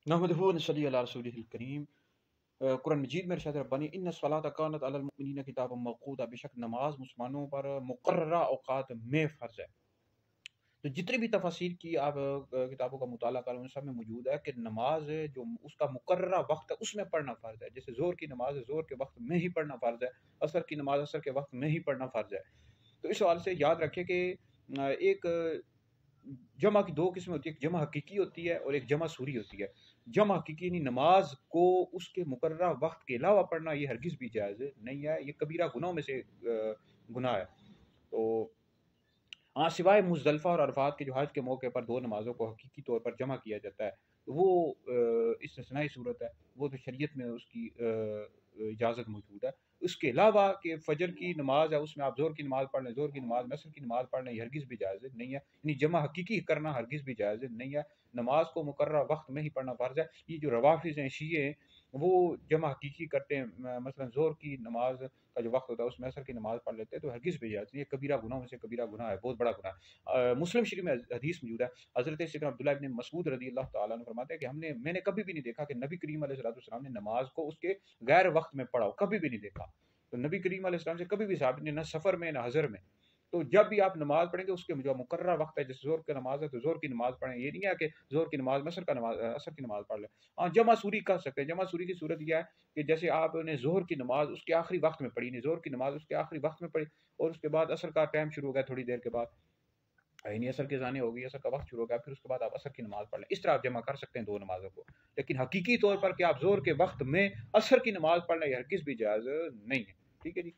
نحمده ونصلي على رسوله الکریم۔ قرآن مجید میں ارشاد ربانی ان الصلاۃ کانت علی المؤمنین کتابا موقوتا، بے شک نماز مسلمانوں پر مقررہ اوقات میں فرض ہے۔ تو جتنی بھی تفاسیر کی آپ کتابوں کا مطالعہ کریں ان سب میں موجود ہے کہ نماز جو اس کا مقررہ وقت ہے اس میں پڑھنا فرض ہے۔ جیسے زور کی نماز ہے، زور کے وقت میں ہی پڑھنا فرض ہے، عصر کی نماز عصر کے وقت میں ہی پڑھنا فرض ہے۔ تو اس حوالے سے یاد رکھیں کہ ایک جمع کی دو قسمیں ہوتی ہے، ایک جمع حقیقی ہوتی ہے اور ایک جمع سوری ہوتی ہے۔ جمع حقیقی یعنی نماز کو اس کے مقررہ وقت کے علاوہ پڑھنا یہ ہرگز بھی جائز نہیں ہے، یہ کبیرہ گناہوں میں سے گناہ ہے۔ تو ہاں سوائے مزدلفہ اور عرفات کے جو حج کے موقع پر دو نمازوں کو حقیقی طور پر جمع کیا جاتا ہے، تو وہ استثنائی صورت ہے، وہ تو شریعت میں اس کی اجازت موجود ہے۔ اس کے علاوہ کہ فجر کی نماز ہے اس میں آپ زور کی نماز پڑھ لیں، زور کی نماز میں عصر کی نماز پڑھ لیں، یہ ہرگز بھی جائز نہیں ہے، یعنی جمع حقیقی کرنا ہرگز بھی جائز نہیں ہے۔ نماز کو مقررہ وقت میں ہی پڑھنا فرض ہے۔ یہ جو روافظ ہیں، شیعہ ہیں، وہ جمع حقیقی کرتے ہیں، مثلا زور کی نماز کا جو وقت ہوتا ہے اس میں عصر کی نماز پڑھ لیتے ہیں، تو ہرگز بھی جائز نہیں، یہ کبیرہ گناہوں میں سے کبیرہ گناہ ہے، بہت بڑا گناہ ہے۔ مسلم شریف میں حدیث موجود ہے، حضرت سیدنا عبداللہ ابن مسعود رضی اللہ تعالیٰ عنہ فرماتے ہیں کہ میں نے کبھی بھی نہیں دیکھا کہ نبی کریم علیہ السلام نے نماز کو اس کے غیر وقت میں پڑھا ہو، کبھی بھی نہیں دیکھا۔ تو نبی کریم علیہ السلام سے کبھی بھی ثابت نہیں، نہ سفر میں نہ حضر میں۔ تو جب بھی آپ نماز پڑھیں گے اس کے جو مقررہ وقت ہے، جیسے زور کی نماز ہے تو زور کی نماز پڑھیں، یہ نہیں ہے کہ زور کی نماز میں عصر کی نماز پڑھ لیں۔ ہاں جمع سوری کر سکتے ہیں۔ جمع سوری کی صورت یہ ہے کہ جیسے آپ نے زہر کی نماز اس کے آخری وقت میں پڑھی، نہیں زہر کی نماز اس کے آخری وقت میں پڑھی اور اس کے بعد عصر کا ٹائم شروع ہو گیا تھوڑی دیر کے بعد، یعنی عصر کے ثانی ہو گئی، عصر کا وقت شروع ہو گیا، پھر اس کے بعد آپ عصر کی نماز پڑھ لیں، اس طرح آپ جمع کر سکتے ہیں دو نمازوں کو۔ لیکن حقیقی طور پر کہ آپ زور کے وقت میں عصر کی نماز پڑھ لیں یہ ہرگز بھی جائز نہیں ہے، ٹھیک ہے جی۔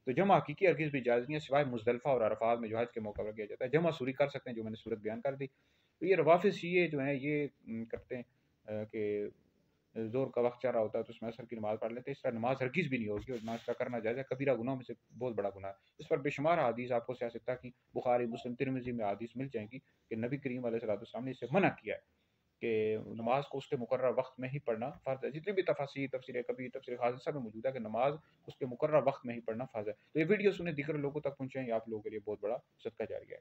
تو جمع حقیقی ہرگز بھی جائز نہیں ہے، سوائے مزدلفہ اور عرفات میں جو حج کے موقع پر کیا جاتا ہے۔ جمع سوری کر سکتے ہیں جو میں نے صورت بیان کر دی۔ تو یہ روافظ شیعہ جو ہیں یہ کرتے ہیں کہ زور کا وقت چل رہا ہوتا ہے تو اس میں عصر کی نماز پڑھ لیتے ہیں، اس طرح نماز ہرگز بھی نہیں ہوگی اور نماز کا کرنا جائز ہے، کبیرہ گناہوں میں سے بہت بڑا گناہ ہے۔ اس پر بے شمار حدیث آپ کو سیاستہ کی بخاری مسلم ترمذی میں حدیث مل جائیں گی کہ نبی کریم علیہ السلام نے اسے منع کیا ہے کہ نماز کو اس کے مقررہ وقت میں ہی پڑھنا فرض ہے۔ جتنی بھی تفسیر کبیر تفسیر خاص سب میں موجود ہے کہ نماز اس کے مقررہ وقت میں ہی پڑھنا فرض ہے۔ تو یہ ویڈیو سنیں دیگر لوگوں تک پہنچائیں، آپ لوگوں کے لیے بہت بڑا صدقہ جاریہ ہے۔